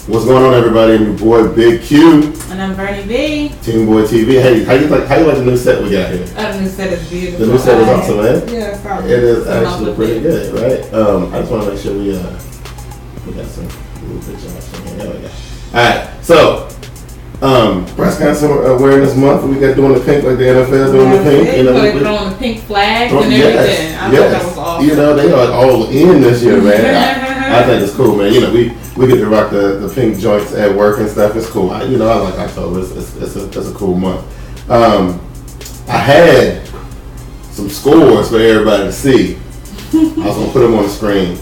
What's going on, everybody? I'm your boy Big Q. And I'm Bernie B. TeamBoydTV. Hey, how you like the new set we got here? The new set is beautiful. The new set is awesome, man. Yeah, it's probably. It is actually pretty good, right? I just want to make sure we got some little picture option here. There we go. Alright, so Breast Cancer Awareness Month. We got doing the pink like the NFL doing the pink. You know, they're throwing the pink flags and everything. I thought that was awesome. You know, they are all in this year, man. I think it's cool, man. You know, we get to rock the pink joints at work and stuff. It's cool. I like October. It's a cool month. I had some scores for everybody to see. I was gonna put them on the screen.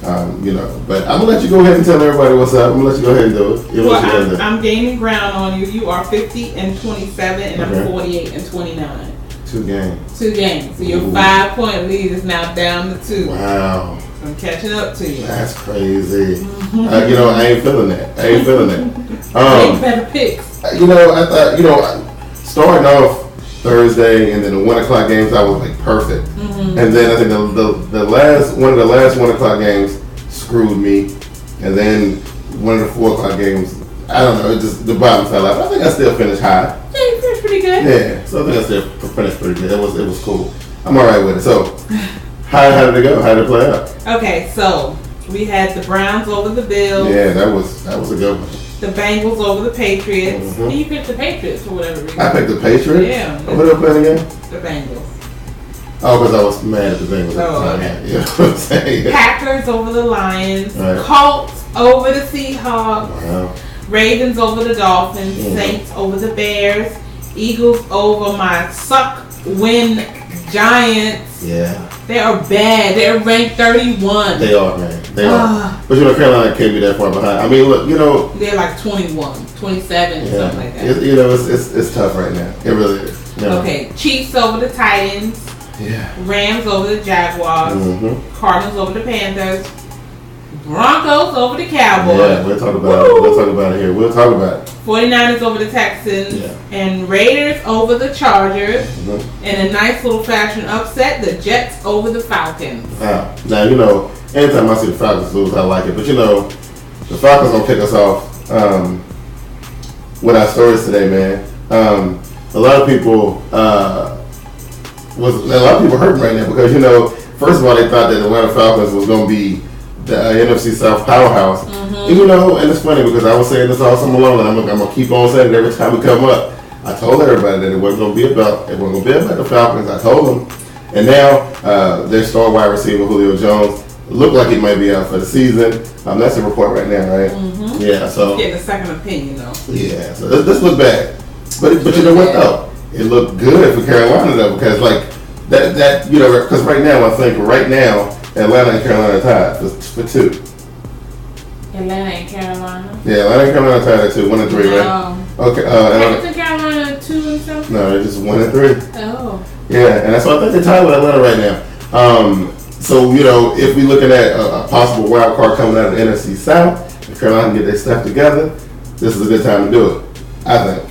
But I'm gonna let you go ahead and tell everybody what's up. I'm gonna let you go ahead and do it. Well, I'm gaining ground on you. You are 50 and 27, and I'm 48 and 29. 2 games. 2 games. So your 5-point lead is now down to 2. Wow. So I'm catching up to you. That's crazy. I ain't feeling that. Make better picks. I thought, starting off Thursday and then the 1 o'clock games, I was like perfect. Mm-hmm. And then I think the last 1 o'clock games screwed me. And then one of the 4 o'clock games, I don't know, the bottom fell out. I think I still finished high. Yeah, you finished pretty good. Yeah, so I think I still finished pretty good. It was cool. I'm all right with it. So, how did it go? How did it play out? Okay, so we had the Browns over the Bills. Yeah, that was a good one. The Bengals over the Patriots. Mm-hmm. And you picked the Patriots for whatever reason. I picked the Patriots? Yeah. What did I play again? The Bengals. Oh, because I was mad at the Bengals. Oh, okay. You know what I'm saying? Packers over the Lions. Right. Colts over the Seahawks. Wow. Ravens over the Dolphins. Mm-hmm. Saints over the Bears. Eagles over my win Giants. Yeah. They are bad. They're ranked 31. They are, man. They are. But Carolina can't be that far behind. I mean, look, they're like 21, 27, something like that. It's tough right now. It really is. You know? Okay. Chiefs over the Titans. Yeah. Rams over the Jaguars. Mm-hmm. Cardinals over the Panthers. Broncos over the Cowboys. Yeah, we'll talk about it. We'll talk about it here. We'll talk about it. 49ers over the Texans. Yeah. And Raiders over the Chargers. Mm-hmm. And a nice little fashion upset, the Jets over the Falcons. Now, anytime I see the Falcons lose, I like it. But, the Falcons going to kick us off with our stories today, man. A lot of people hurting right now because, first of all, they thought that the Atlanta Falcons was going to be the NFC South powerhouse. Mm-hmm. And it's funny because I was saying this all summer long, and I'm going to keep on saying it every time we come up. I told everybody that it wasn't going to be about the Falcons. I told them. And now their star wide receiver, Julio Jones, looked like he might be out for the season. That's the report right now, right? Mm-hmm. Yeah, so. Getting a second opinion, though. Yeah, so this looked bad. But you know what, though? It looked good for Carolina, though, because, because right now, Atlanta and Carolina tied for 2. Atlanta and Carolina? Yeah, Atlanta and Carolina tied at 2, 1 and 3, right? No. Okay. Atlanta and Carolina 2 and something? No, 1-3. Oh. Yeah, and that's why I think they're tied with Atlanta right now. So, if we're looking at a possible wild card coming out of the NFC South, if Carolina can get their stuff together, this is a good time to do it, I think.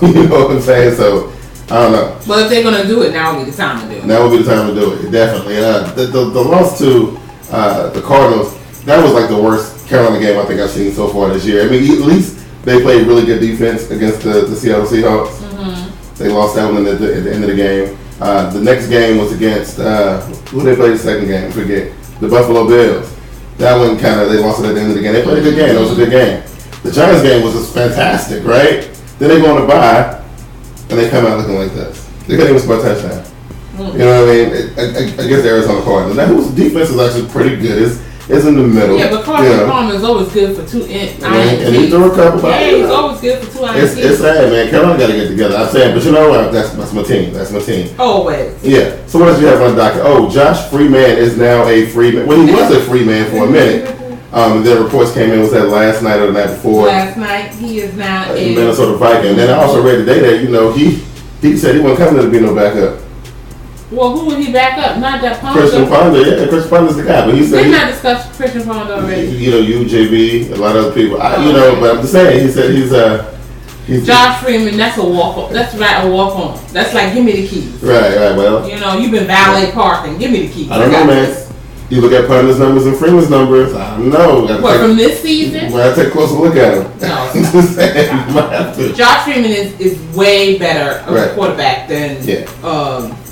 You know what I'm saying? So, I don't know. Well, if they're going to do it, now would be the time to do it. Now would be the time to do it, definitely. The loss to the Cardinals, that was like the worst Carolina game I think I've seen so far this year. I mean, at least they played really good defense against the Seattle Seahawks. Mm-hmm. They lost that one at the end of the game. The next game was against, who they played the second game? I forget. The Buffalo Bills. That one they lost it at the end of the game. They played a good game. It was a good game. The Giants game was just fantastic, right? Then they go on a bye, and they come out looking like this. They couldn't even score a touchdown. Mm-hmm. You know what I mean? I guess the Arizona Cardinals. That whose defense is actually pretty good. It's in the middle. Yeah, but Carson Palmer is always good for 2 INTs. And he threw a couple. Yeah, he's always good for 2 INTs. It's sad, man. Carolina got to get together. I'm saying, but you know what? That's my team. That's my team. Always. Yeah. So what else do you have on the docket? Oh, Josh Freeman is now a free man. Well, he was a free man for a minute. And then reports came in, was that last night or the night before? Last night. He is now a Minnesota Viking. And then I also read today that, he said he wasn't coming to be no backup. Well, who would he back up? Not that Ponder. Christian Ponder, yeah. Christian Ponder's the guy. But he said Didn't I discuss Christian Ponder already? You, JB, a lot of other people. But I'm just saying, he said he's Josh Freeman, that's a walk-on. That's right, a walk-on. That's like, give me the keys. Right, well. You've been valet parking. Give me the keys. I don't know, man. You look at Ponder's numbers and Freeman's numbers, I don't know. From this season? Well, I take a closer look at him. No. Josh Freeman is way better of a quarterback than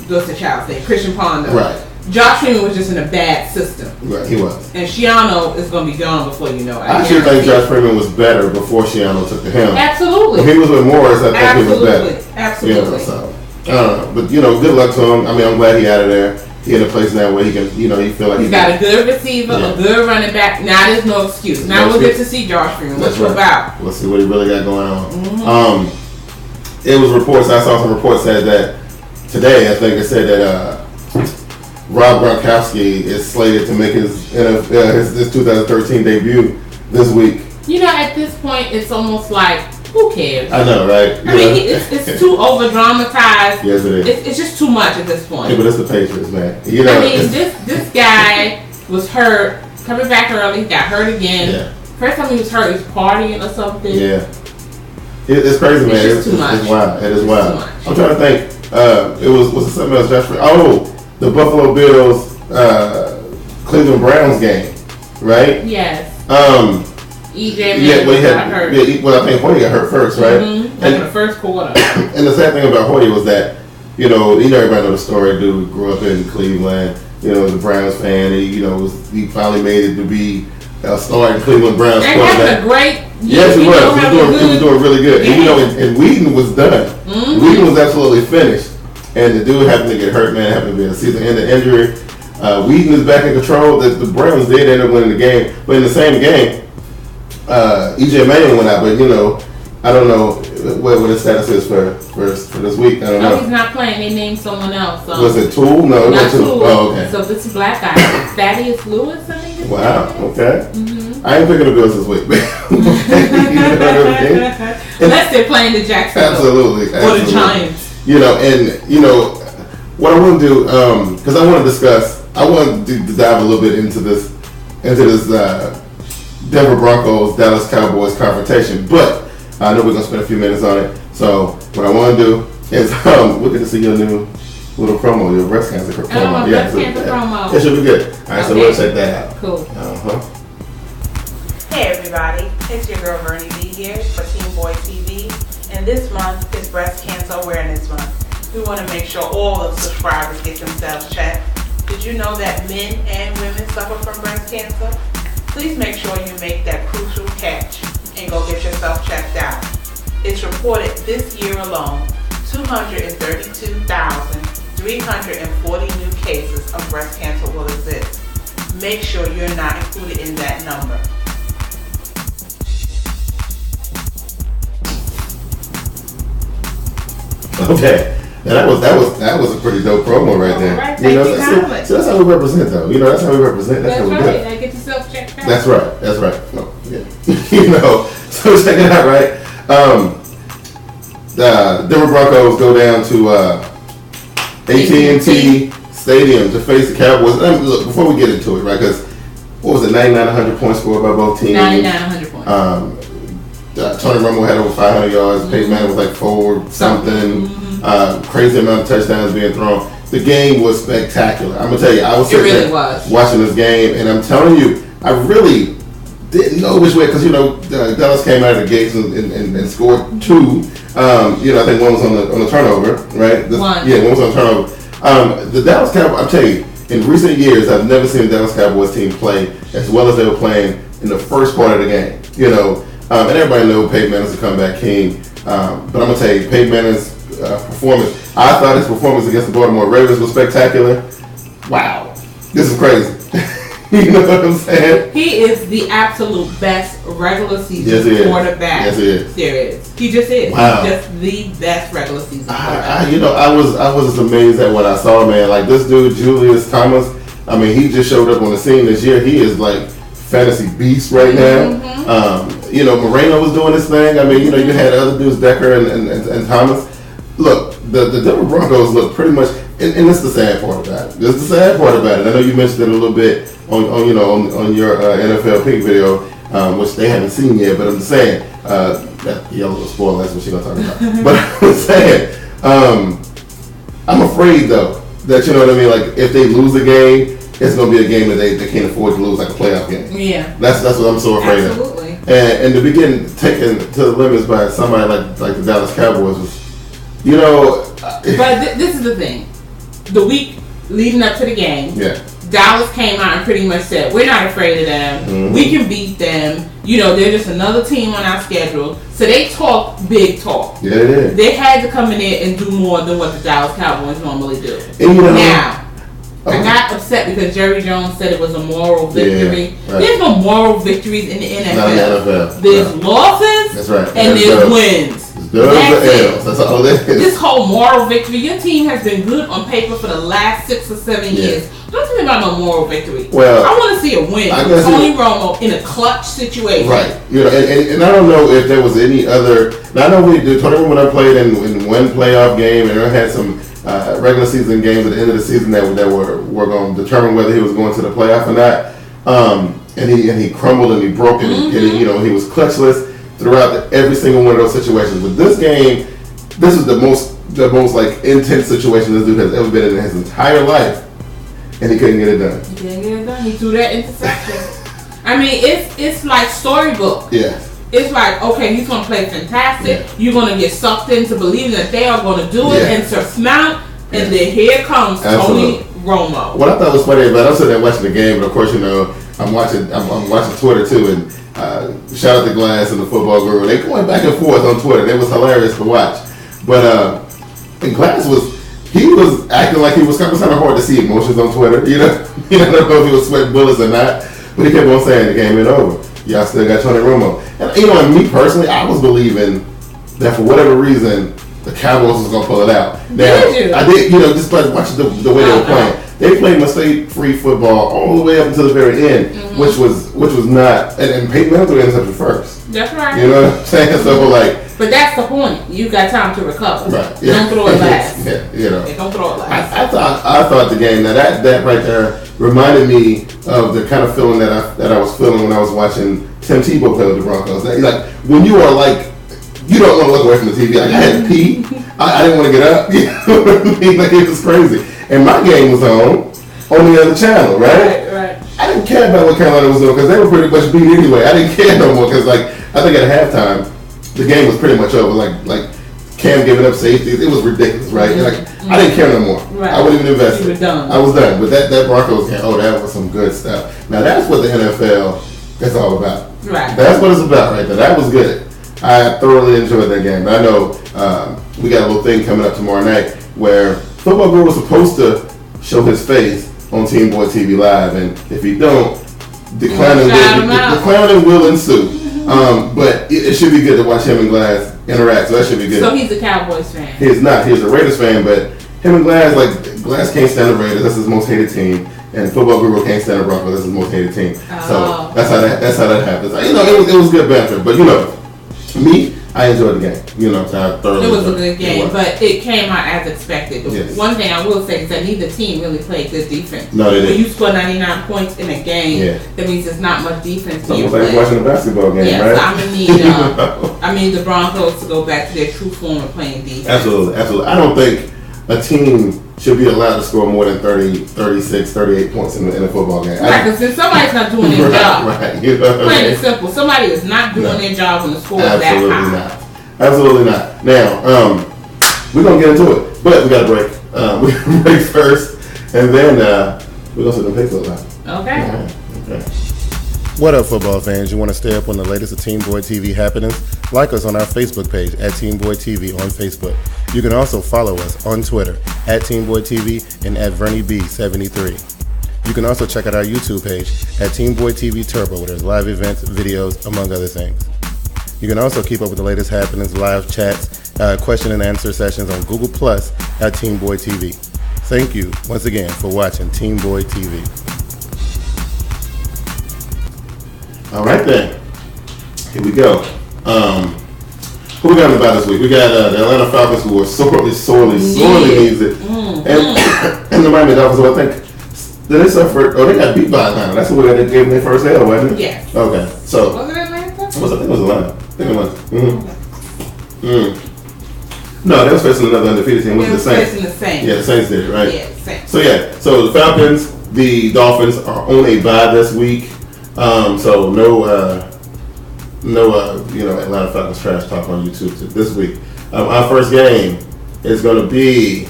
Dustin Child said, Christian Ponder. Right. Josh Freeman was just in a bad system. Right, he was. And Shiano is going to be gone before you know it. I actually think Josh Freeman was better before Shiano took to him. Absolutely. When he was with Morris, I think he was better. Absolutely. So, I don't know. But, good luck to him. I mean, I'm glad he's out of there. He's in a place now where he can, he feel like he's got a good receiver, a good running back. Now there's no excuse. Now we'll get to see Josh Freeman. What's it about? We'll see what he really got going on. Mm-hmm. It was reports. I saw some reports said that today. I think it said that Rob Gronkowski is slated to make his 2013 debut this week. At this point, it's almost like, who cares? I know, right? I mean, it's too over dramatized. Yes, it is. It's just too much at this point. Yeah, but it's the Patriots, man. I mean, this guy was hurt, coming back early, got hurt again. Yeah. First time he was hurt, he was partying or something. Yeah. It's crazy, man. It's too much. It's wild. It is wild. Too much. I'm trying to think. Was it something else? The Buffalo Bills, Cleveland Browns game, right? Yes. EJ Manuel got hurt. I think Hoyer got hurt first, right? Mm-hmm. In the first quarter. And the sad thing about Hoyer was that, everybody know the story. Dude grew up in Cleveland, was a Browns fan. And, he finally made it to be a star in Cleveland Browns. And having a great Yes, he was. He was doing really good. And, and Whedon was done. Mm-hmm. Whedon was absolutely finished. And the dude happened to get hurt, man. Happened to be a season-ending injury. Whedon is back in control. The Browns did end up winning the game. But in the same game, EJ Manuel went out. But, I don't know what his status is for this week. I don't know. He's not playing. They named someone else. Was it Tool? No, it wasn't Tool. Oh, okay. So this is black guy. Thaddeus Lewis, I think. Wow. Okay. Mm-hmm. I ain't picking the Bills this week, man. Unless they're playing the Jacksonville. Absolutely. Or the Giants. What I want to do, because I want to dive a little bit into this Denver Broncos Dallas Cowboys confrontation, but I know we're gonna spend a few minutes on it. So what I want to do is we're gonna see your new little promo, your breast cancer promo. Breast cancer promo. It should be good. All right, so we'll check that out. Cool. Hey everybody, it's your girl Bernie B here for TeamBoydTV, and this month is Breast Cancer Awareness Month. We want to make sure all the subscribers get themselves checked. Did you know that men and women suffer from breast cancer? Please make sure you make that crucial catch and go get yourself checked out. It's reported this year alone, 232,340 new cases of breast cancer will exist. Make sure you're not included in that number. Okay. Now that was a pretty dope promo right there. Right, that's how we represent, though. That's how we represent. That's how we right. I get yourself checked out. That's right. Oh, yeah. So check it out, right? Denver Broncos go down to AT&T Stadium to face the Cowboys. Look, before we get into it, right? Because what was it, 99, 100 points scored by both teams? 99, 100 points. Tony Romo had over 500 yards. Peyton Manning was like 4 something. Crazy amount of touchdowns being thrown. The game was spectacular. I'm gonna tell you, I was sitting there watching this game, and I'm telling you, I really didn't know which way, because Dallas came out of the gates and scored 2. I think one was on the turnover, right? One. Yeah, one was on the turnover. The Dallas Cowboys, I'll tell you, in recent years, I've never seen the Dallas Cowboys team play as well as they were playing in the first part of the game. And everybody knows Peyton Manning's a comeback king. But I'm gonna tell you, Peyton Manning's performance. I thought his performance against the Baltimore Ravens was spectacular. Wow, this is crazy. You know what I'm saying? He is the absolute best regular season quarterback. Yes, he is. There is. He just is. Wow. He's just the best regular season quarterback. I was just amazed at what I saw, man. Like this dude, Julius Thomas. I mean, he just showed up on the scene this year. He is like fantasy beast right now. Moreno was doing his thing. I mean, you had other dudes, Decker and Thomas. Look, the Denver Broncos look pretty much, and this is the sad part about it. This is the sad part about it. I know you mentioned it a little bit on your NFL Pink video, which they haven't seen yet. But I'm just saying that yellow will spoil. That's what she's gonna talk about. But I'm saying, I'm afraid though that like if they lose a game, it's gonna be a game that they can't afford to lose, like a playoff game. Yeah, that's what I'm so afraid of. Absolutely. And to begin taken to the limits by somebody like the Dallas Cowboys was. But this is the thing. The week leading up to the game, Dallas came out and pretty much said, we're not afraid of them. Mm-hmm. We can beat them. They're just another team on our schedule. So they talk big talk. Yeah, they did. They had to come in there and do more than what the Dallas Cowboys normally do. And I got upset because Jerry Jones said it was a moral victory. Yeah, right. There's no moral victories in the NFL. Not in the NFL. There's losses. That's right. And there's wins. That's all that is. This whole moral victory, your team has been good on paper for the last 6 or 7 years. Don't tell me about no moral victory. Well, I want to see a win from Tony Romo in a clutch situation. Right. And I don't know if there was any other. Now I know Tony Romo played in one playoff game, and I had some regular season games at the end of the season that were going to determine whether he was going to the playoff or not. And he crumbled and he broke and he was clutchless throughout every single one of those situations. But this game, this is the most like intense situation this dude has ever been in his entire life, and he couldn't get it done. He couldn't get it done. He threw that interception. I mean, it's like storybook. Yeah. It's like, okay, he's going to play fantastic. Yeah. You're going to get sucked into believing that they are going to do it and surmount. And then here comes Tony Romo. What I thought was funny about, I'm sitting there watching the game, but of course, I'm watching Twitter too, and shout out to Glass and the Football Guru. They going back and forth on Twitter. It was hilarious to watch. But and Glass was acting like he was kind of hard to see emotions on Twitter. I don't know if he was sweating bullets or not, but he kept on saying the game ain't over. Y'all still got Tony Romo. And and me personally, I was believing that for whatever reason, the Cowboys was gonna pull it out. Now, I did, just by watching the way they were playing. They played mistake-free football all the way up until the very end, which was not. And Peyton Manning threw the interception first. That's right. You know what I'm saying? So but that's the point. You got time to recover. Right. Yeah. Don't throw it last. Don't throw it last. I thought the game that right there reminded me of the kind of feeling that I was feeling when I was watching Tim Tebow play with the Broncos. Like when you are like. You don't want to look away from the TV. Like I had to pee. I didn't want to get up. You know what I mean? Like it was crazy. And my game was on the other channel, right? Right. I didn't care about what Carolina was doing because they were pretty much beat anyway. I didn't care no more because I think at halftime the game was pretty much over. Like Cam giving up safeties, it was ridiculous, right? I didn't care no more. Right. I wouldn't even invest. You were done. I was done. But that Broncos game, that was some good stuff. Now that's what the NFL is all about. Right. That's what it's about right there. That was good. I thoroughly enjoyed that game. I know we got a little thing coming up tomorrow night where Football Guru was supposed to show his face on TeamBoydTV Live, and if he don't, the clowning will ensue. But it should be good to watch him and Glass interact, so that should be good. So he's a Cowboys fan. He's not. He's a Raiders fan, but him and Glass Glass can't stand the Raiders. That's his most hated team. And Football Guru can't stand the Broncos. That's his most hated team. So that's how that happens. It was good banter. But me, I enjoyed the game. You know, I thoroughly. It was a good game, but it came out as expected. Yes. One thing I will say is that neither team really played good defense. No, they didn't. When you score 99 points in a game, that means there's not much defense. So it's like watching a basketball game, right? So I'm gonna need the Broncos to go back to their true form of playing defense. Absolutely. I don't think a team should be allowed to score more than 30, 36, 38 points in a football game. Right, because if somebody's not doing their job, right, you know plain and simple, somebody is not doing their job when the score is that high. Absolutely not. Now, we're going to get into it, but we got to break. We're going to break first, and then we're going to sit and pick a lot. Okay. Okay. What up, football fans? You want to stay up on the latest of TeamBoydTV happenings? Like us on our Facebook page at TeamBoydTV on Facebook. You can also follow us on Twitter at TeamBoydTV and at VernieB73. You can also check out our YouTube page at TeamBoydTV Turbo, where there's live events, videos, among other things. You can also keep up with the latest happenings, live chats, question and answer sessions on Google Plus at TeamBoydTV. Thank you once again for watching TeamBoydTV. All right then, here we go. Who we got about this week? We got the Atlanta Falcons, who are sorely needs it, and the Miami Dolphins, who I think did they suffer? Oh, they got beat by Atlanta. That's who they gave them their first L, wasn't it? Yes. Okay, so was it Atlanta? I think it was Atlanta. I think it was. No, they was facing another undefeated team. Was it the Saints? Facing the Saints. Yeah, the Saints did, right? Yeah, Saints. So the Falcons, the Dolphins are on a bye this week. So no, Atlanta Falcons trash talk on YouTube this week. Our first game is going to be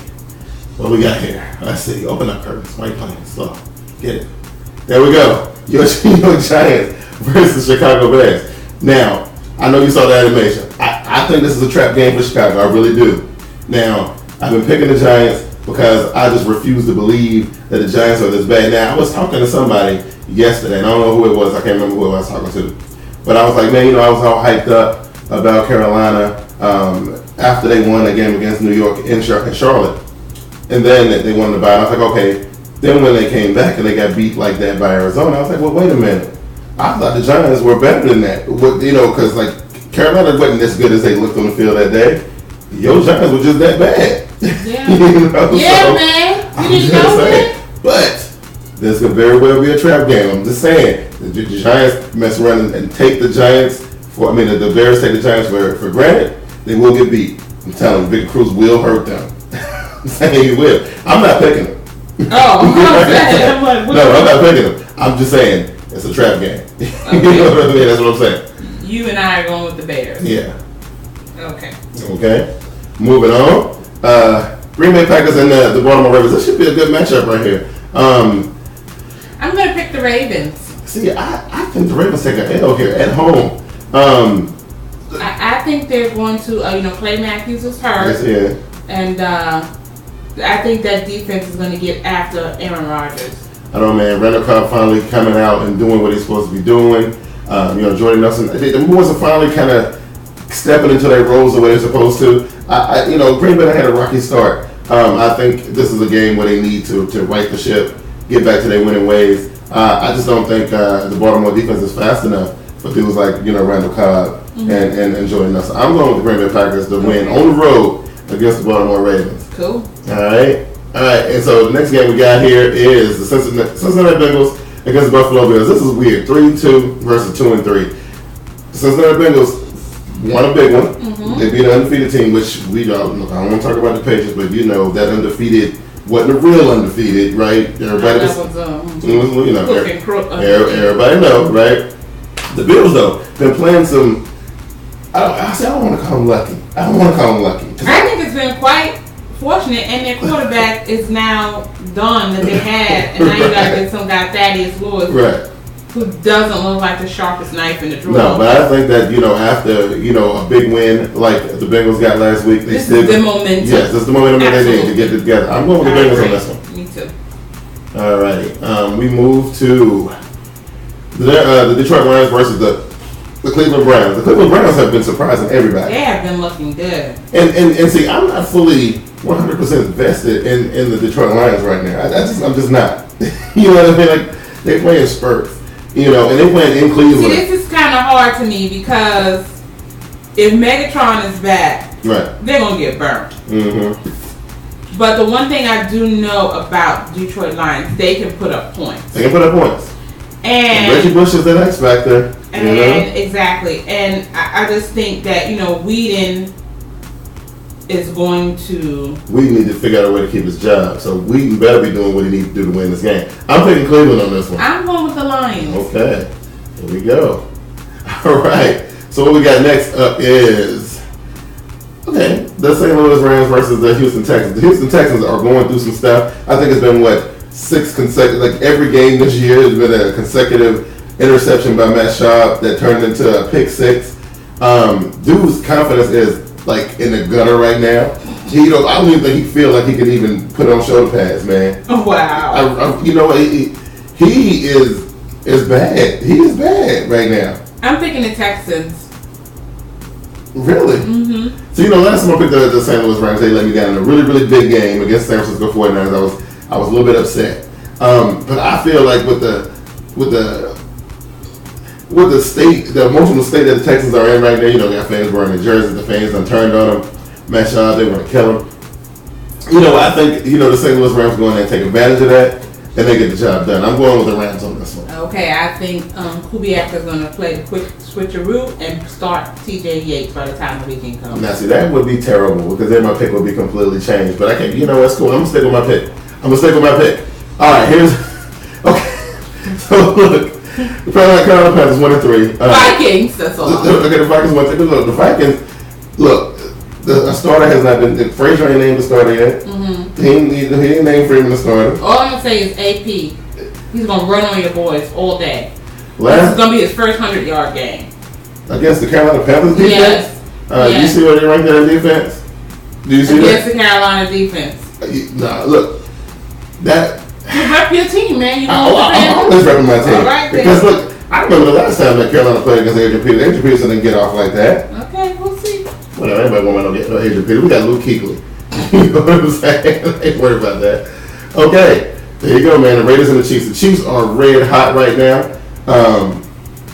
what we got here. Let's see. Open up curtains. Why are you playing slow? Get it. There we go. Your Giants versus Chicago Bears. Now, I know you saw the animation. I think this is a trap game for Chicago. I really do. Now, I've been picking the Giants because I just refuse to believe that the Giants are this bad. Now, I was talking to somebody yesterday, and I don't know who it was. I can't remember who I was talking to. But I was like, man, I was all hyped up about Carolina after they won a game against New York in Charlotte. And then they won the bye. I was like, okay. Then when they came back and they got beat like that by Arizona, I was like, well, wait a minute. I thought the Giants were better than that. Because like Carolina wasn't as good as they looked on the field that day. Your Giants were just that bad. Yeah, man. You didn't know that? But this could very well be a trap game. I'm just saying. The Giants mess around and take the Giants the Bears take the Giants for granted. They will get beat. I'm telling you, Big Cruz will hurt them. I'm saying he will. I'm not picking them. Oh, no, I'm not picking them. I'm just saying it's a trap game. Okay. You know what I mean? That's what I'm saying. You and I are going with the Bears. Yeah. Okay. Moving on. Green Bay Packers and the Baltimore Ravens. This should be a good matchup right here. I'm going to pick the Ravens. See, I think the Ravens take an L here at home. I think they're going to, Clay Matthews is hurt. Yes, yeah. And I think that defense is going to get after Aaron Rodgers. I don't know, man. Randall Cobb finally coming out and doing what he's supposed to be doing. Jordan Nelson. The boys are finally kind of stepping into their roles the way they're supposed to. Green Bay had a rocky start. I think this is a game where they need to right the ship, get back to their winning ways. I just don't think the Baltimore defense is fast enough for dudes like Randall Cobb and Jordan Nelson. I'm going with the Green Bay Packers to win on the road against the Baltimore Ravens. Cool. All right. And so the next game we got here is the Cincinnati Bengals against the Buffalo Bills. This is weird. 3-2 versus 2-3. The Cincinnati Bengals won a big one. Mm-hmm. They beat an undefeated team, which I don't want to talk about the Patriots, but that undefeated wasn't a real undefeated, right? Everybody everybody knows, right? The Bills, though, been playing some. I don't want to call them lucky. I think it's been quite fortunate, and their quarterback is now done that they had, and now you got to get some guy Thaddeus Lewis, right, who doesn't look like the sharpest knife in the drawer. No, but I think that after a big win like the Bengals got last week, this is the momentum. Yes, this is the momentum that they need to get it together. I'm going with the Bengals on this one. Me too. Alrighty, we move to the Detroit Lions versus the Cleveland Browns. The Cleveland Browns have been surprising everybody. They have been looking good. And see, I'm not fully 100% vested in the Detroit Lions right now. I'm just not. You know what I mean? Like, they play in spurts. And they playing in Cleveland. See, this is kind of hard to me because if Megatron is back, right, they're gonna get burnt. Mm-hmm. But the one thing I do know about Detroit Lions, they can put up points. They can put up points. And Reggie Bush is the X factor. And exactly. And I just think that, Whedon is going to... We need to figure out a way to keep his job. So Whedon better be doing what he needs to do to win this game. I'm picking Cleveland on this one. I'm going with the Lions. Okay. Here we go. All right. So what we got next up is... Okay. The St. Louis Rams versus the Houston Texans. The Houston Texans are going through some stuff. I think it's been, 6 consecutive... Like, every game this year has been a consecutive interception by Matt Schaub that turned into a pick 6. Dude's confidence is... in the gutter right now. I don't even think he feel like he could even put on shoulder pads, man. Oh, wow. He is bad. He is bad right now. I'm picking the Texans. Really? Mm-hmm. So, last time I picked the St. Louis Rams, they let me down in a really, really big game against San Francisco 49ers. I was a little bit upset. But I feel like with the state, the emotional state that the Texans are in right now, got fans wearing the jerseys, the fans done turned on them. Matt Schaub, they want to kill him. I think, the St. Louis Rams go in there and take advantage of that, and they get the job done. I'm going with the Rams on this one. Okay, I think Kubiak is going to play the quick switcheroo and start TJ Yates by the time the weekend comes. Now, see, that would be terrible, because then my pick would be completely changed. But I can't, it's cool. I'm going to stick with my pick. All right, here's... Okay, so look. The Carolina Panthers 1-3. Vikings, that's all. Okay, the Vikings 1-3. Look, the Vikings. Look, the starter has not been. Frazier ain't named the starter yet. Mm-hmm. He ain't named Freeman the starter. All I'm gonna say is AP. He's gonna run on your boys all day. This is gonna be his first 100-yard game against the Carolina Panthers defense. Yes. Yes. You see where they rank their defense? Do you see against the Carolina defense? Nah, look, that. You rep your team, man. I'm always repping my team. Right, because look, I remember the last time that Carolina played against Adrian Peterson. Adrian Peterson didn't get off like that. Okay, we'll see. Well, everybody won't get no Adrian Peterson. We got Luke Kuechly. You know what I'm saying? Ain't worried about that. Okay, there you go, man. The Raiders and the Chiefs. The Chiefs are red hot right now.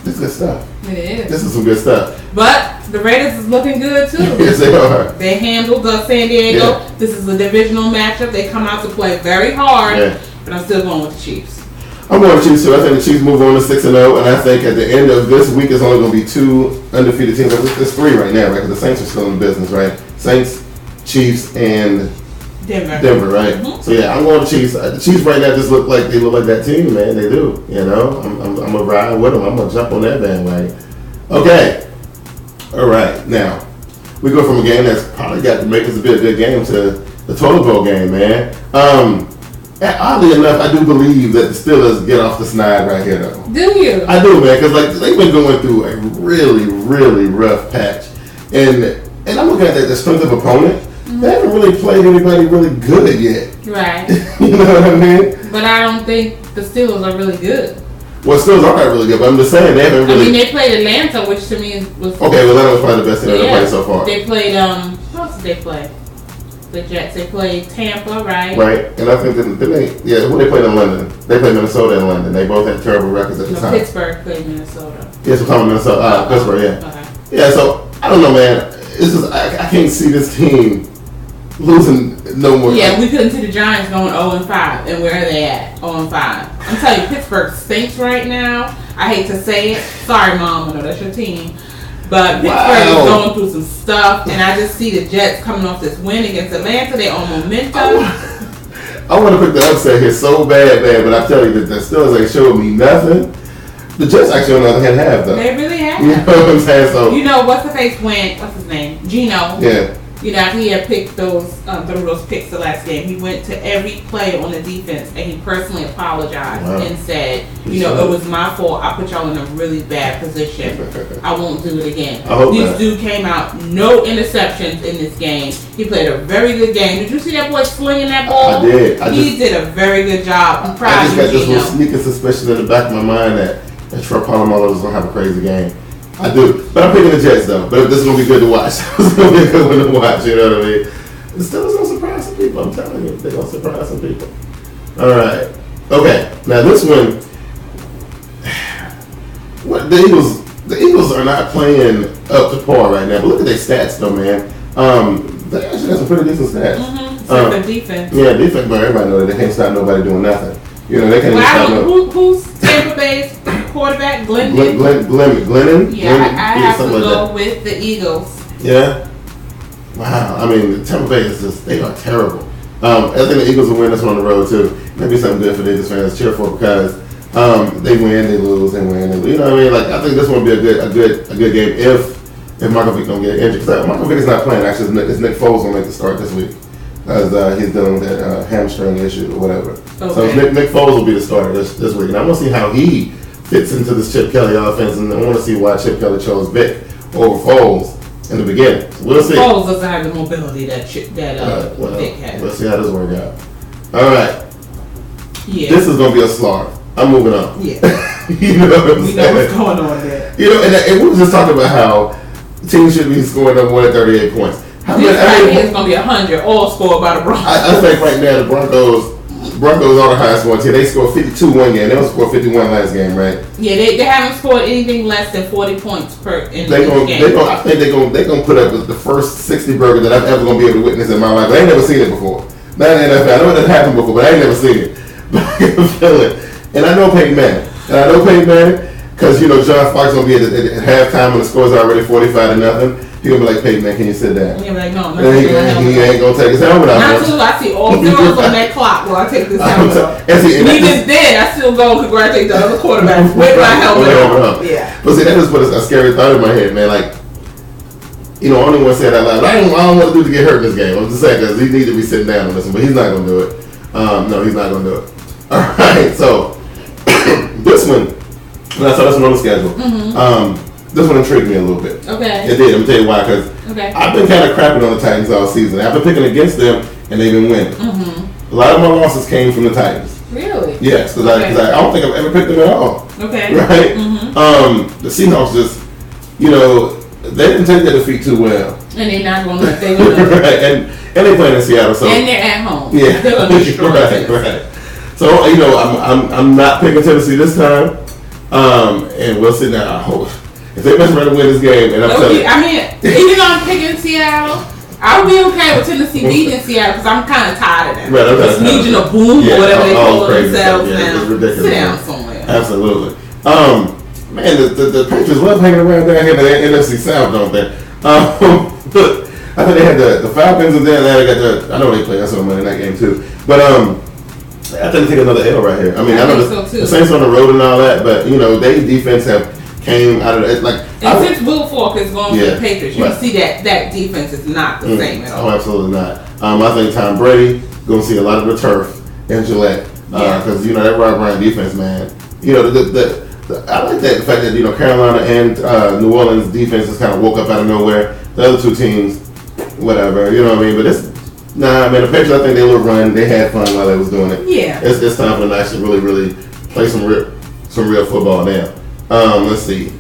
This is good stuff. It is. This is some good stuff. But the Raiders is looking good too. Yes, they are. They handled the San Diego. Yeah. This is a divisional matchup. They come out to play very hard. Yeah. But I'm still going with the Chiefs. I'm going with the Chiefs too. I think the Chiefs move on to 6-0, and I think at the end of this week, it's only going to be 2 undefeated teams. It's 3 right now, right? Because the Saints are still in business, right? Saints, Chiefs, and Denver, right? Mm-hmm. So yeah, I'm going with the Chiefs. The Chiefs right now just look like that team, man. They do. I'm gonna ride with them. I'm gonna jump on that bandwagon. Okay. All right. Now we go from a game that's probably got to make us a bit of a good game to the total bowl game, man. And oddly enough, I do believe that the Steelers get off the snide right here, though. Do you? I do, man, because they've been going through a really, really rough patch, and I'm looking at the strength of opponent. Mm-hmm. They haven't really played anybody really good yet. Right. You know what I mean? But I don't think the Steelers are really good. Well, Steelers are not really good, but I'm just saying they haven't really. They played Atlanta, which to me was. Okay, well, that was probably the best thing they've played so far. They played who else did they play? The Jets. They played Tampa, right? Right, and I think when they played in London, they played Minnesota and London. They both had terrible records at the time. Pittsburgh played Minnesota. Yes, we're talking Minnesota. Pittsburgh, yeah. Okay. Yeah, so I don't know, man. It's just I can't see this team losing no more. Yeah, we couldn't see the Giants going 0-5, and where are they at? 0-5. I'm telling you, Pittsburgh stinks right now. I hate to say it. Sorry, Mom. I know that's your team. But Pittsburgh is going through some stuff, and I just see the Jets coming off this win against Atlanta. They on momentum. I want to pick the upset here so bad, man, but I tell you that the Steelers ain't showing me nothing. The Jets actually on the other hand have, though. They really have. You know what I'm saying? So what's the face went? What's his name? Gino. Yeah. He had picked those picks the last game. He went to every play on the defense and he personally apologized and said, it was my fault. I put y'all in a really bad position. I won't do it again. This dude came out, no interceptions in this game. He played a very good game. Did you see that boy slinging that ball? I did. He did a very good job. I'm proud of you. I just got this little sneaking suspicion in the back of my mind that Trey Polamalu is going to have a crazy game. I do. But I'm picking the Jets, though. But this is going to be good to watch. It's going to be a good one to watch, you know what I mean? The Steelers going to surprise some people, I'm telling you. They're going to surprise some people. All right. Okay. Now, this one, the Eagles are not playing up to par right now. But look at their stats, though, man. They actually got some pretty decent stats. Except for defense. Yeah, defense, but everybody knows that they can't stop nobody doing nothing. You know, they can't stop nobody. Who's Tampa Bay's quarterback? Glennon? Glennon? Yeah, I have to go with the Eagles. Yeah? Wow. I mean, Tampa Bay is just, they are terrible. I think the Eagles will win this one on the road, too. Maybe something good for the Eagles fans to cheer for because they win, they lose, they win, they lose. You know what I mean? Like, I think this one will be a good game if Michael Vick don't get injured. Because Michael Vick is not playing. Actually, it's Nick Foles going to make the start this week. Because he's dealing with that hamstring issue or whatever. Okay. So Nick Foles will be the starter this week. And I want to see how he fits into this Chip Kelly offense. And I want to see why Chip Kelly chose Vick over Foles in the beginning. So we'll see. Foles doesn't have the mobility that Vick has. We'll see how this works out. All right. Yeah. This is going to be a slaughter. I'm moving on. Yeah. You know what I'm saying? We know what's going on there. You know, and we were just talking about how teams should be scoring no more than 38 points. It's going to be 100, all scored by the Broncos. I think right now the Broncos are the highest scoring team. They scored 52 one game. They don't score 51 last game, right? Yeah, they haven't scored anything less than 40 points per in the game. I think they're going to put up the first 60 burger that I'm ever going to be able to witness in my life. I ain't never seen it before. Not in the NFL. I know it happened before, but I ain't never seen it. But I can feel it. And I know Peyton Manning. Because, you know, John Fox going to be at halftime when the score's already 45-0. He's going to be like, Peyton, man, can you sit down? He'll be like, no. He ain't going to take his helmet off. Not until I see all zeros on that clock while I take this helmet off. He just did. I still go and congratulate the other quarterback with my helmet on. Yeah. But see, that just put a scary thought in my head, man. Like, you know, I only want to say that loud. I don't want to do to get hurt in this game. I'm just saying because he needs to be sitting down on this one, but he's not going to do it. No, he's not going to do it. All right, so this one, when I saw this one on the schedule, this one intrigued me a little bit. Okay. It did. I'm going to tell you why. Because I've been kind of crapping on the Titans all season. I've been picking against them, and they've been winning. A lot of my losses came from the Titans. Really? Yes, because I don't think I've ever picked them at all. Okay. Right? The Seahawks just, you know, they didn't take their defeat too well. And they're not going to let they win. Right. And they're playing in Seattle. So. And they're at home. Yeah. They're going to destroy right. So, you know, I'm not picking Tennessee this time. And we'll see now. I hope. If they mess around and win this game, and I'm telling you. I mean, even though I'm picking Seattle, I would be okay with Tennessee beating Seattle because I'm kind of tired of that. Right, this Legion of Boom or whatever they call themselves now. It's ridiculous. Sit down somewhere. Absolutely. Man, the Patriots love hanging around down here in the NFC South, don't they? Look, I think they had the Falcons and then they got I know they play. I saw them in that game too. But I think they take another L right here. I mean, I know the Saints on the road and all that, but you know, they defense came out of it like. And since Will Falk is going to the Patriots, you can see that defense is not the same at all. Oh, absolutely not. I think Tom Brady going to see a lot of the turf in Gillette because you know that Rob Ryan defense, man. You know I like the fact that you know Carolina and New Orleans defenses kind of woke up out of nowhere. The other two teams, whatever, you know what I mean. But man, the Patriots, I think they will run. They had fun while they was doing it. Yeah, it's time for them to actually really play some real football now. Let's see.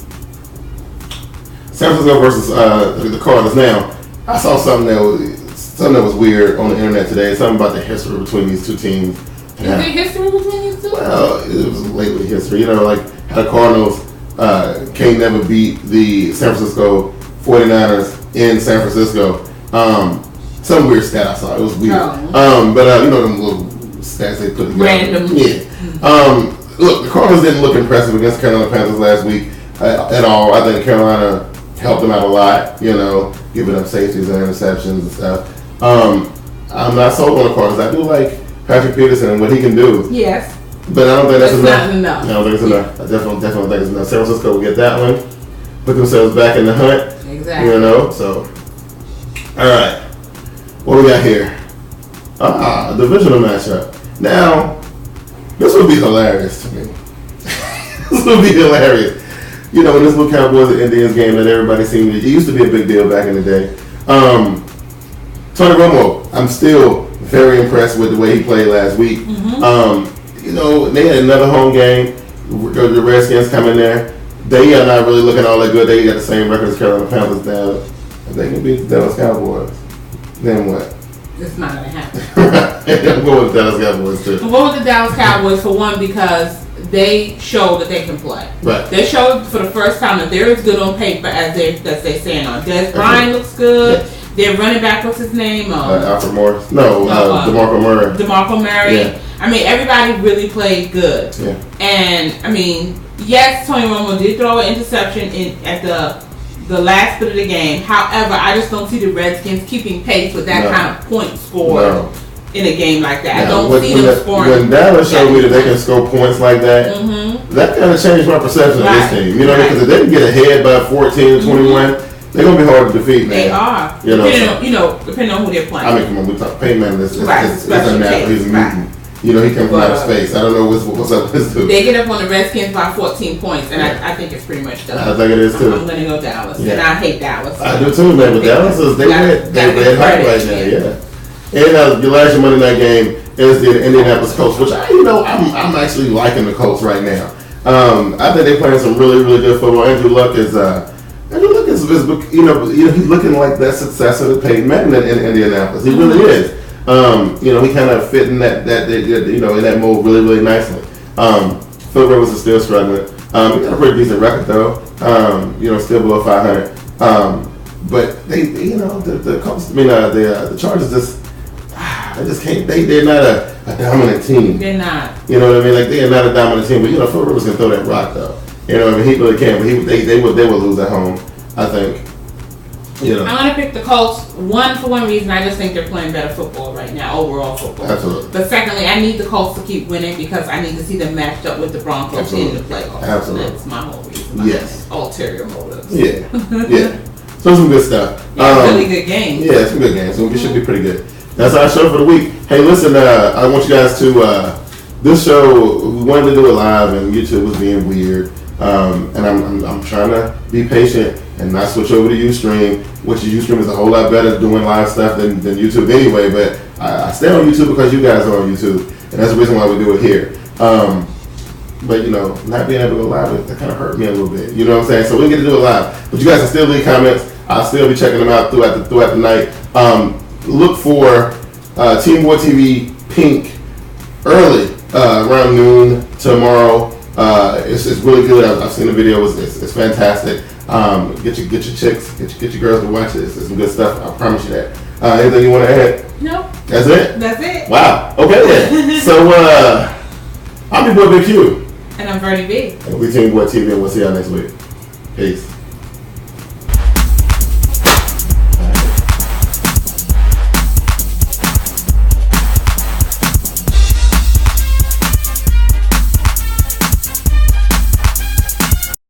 San Francisco versus the Cardinals. Now, I saw something that was weird on the internet today. Something about the history between these two teams. Is there history between these two? Well, it was lately history. You know, like how the Cardinals can't never beat the San Francisco 49ers in San Francisco. Some weird stat I saw. It was weird. Oh. But you know them little stats they put together. Random. Yeah. Look, the Cardinals didn't look impressive against Carolina Panthers last week at all. I think Carolina helped them out a lot, you know, giving up safeties and interceptions and stuff. I'm not sold on the Cardinals. I do like Patrick Peterson and what he can do. Yes. But I don't think that's enough. Not enough. I don't think it's enough. I definitely think it's enough. San Francisco will get that one. Put themselves back in the hunt. Exactly. You know, so. All right. What we got here? A divisional matchup. Now, this would be hilarious to me. This would be hilarious. You know, when this little Cowboys and Indians game that everybody seemed to, it used to be a big deal back in the day. Tony Romo, I'm still very impressed with the way he played last week. You know, they had another home game. The Redskins come in there. They are not really looking all that good. They got the same record as Carolina Panthers now. If they can beat the Dallas Cowboys, then what? It's not going to happen. I'm going with the Dallas Cowboys too. I'm going with the Dallas Cowboys for one because they show that they can play. Right. They showed for the first time that they're as good on paper as they saying on. Des Bryant looks good. Yeah. Their running back, what's his name? Alfred Morris. DeMarco Murray. DeMarco Murray. Yeah. I mean, everybody really played good. Yeah. And I mean, yes, Tony Romo did throw an interception at the last bit of the game. However, I just don't see the Redskins keeping pace with that kind of point score in a game like that. I don't see them scoring. When Dallas showed me that they can score points like that, that kind of changed my perception of this team. You know, because if they can get ahead by 14 or 21, they're going to be hard to defeat, man. They are. Depending on who they're playing. I mean, come on, we talk Payne Manning. It's unnatural. He's a mutant. You know, he comes from outer space. I don't know what's up with this dude. They get up on the Redskins by 14 points, and I think it's pretty much done. I think it is, too. I'm going to go Dallas, and I hate Dallas. I do, too, man. But Dallas is, they're red hot right now, yeah. And your last Monday night game is the Indianapolis Colts, which I'm actually liking the Colts right now. I think they're playing some really, really good football. Andrew Luck is he's looking like that successor to Peyton Manning in Indianapolis. He really is. He kind of fit in that in that mold really, really nicely. Phil Rivers is still struggling. He got a pretty decent record though. Still below 500. But the Colts, the Chargers just can't. They're not a dominant team. They're not. You know what I mean? Like, they are not a dominant team. But Phil Rivers can throw that rock though. You know what I mean? He really can. But they would lose at home, I think. I'm going to pick the Colts, for one reason. I just think they're playing better football right now, overall football. Absolutely. But secondly, I need the Colts to keep winning because I need to see them matched up with the Broncos in the playoffs. Absolutely. That's my whole reason. Yes. Ulterior motives. Yeah. Yeah. So some good stuff. Really good games. Yeah, some good games. So it should be pretty good. That's our show for the week. Hey, listen, I want you guys to, this show, we wanted to do it live and YouTube was being weird. And I'm trying to be patient and not switch over to Ustream, which Ustream is a whole lot better doing live stuff than YouTube anyway. But I stay on YouTube because you guys are on YouTube, and that's the reason why we do it here. But not being able to go live, that kind of hurt me a little bit. You know what I'm saying? So we get to do it live, but you guys can still leave comments. I'll still be checking them out throughout the night. Look for TeamBoydTV Pink early around noon tomorrow. It's really good. I've seen the video. It's fantastic. Get your chicks, get your girls to watch it. It's some good stuff. I promise you that. Anything you want to add? No. That's it? That's it. Wow. Okay then. So I'm your boy Big Q. And I'm Verdi B. And we TeamBoydTV, and we'll see y'all next week. Peace.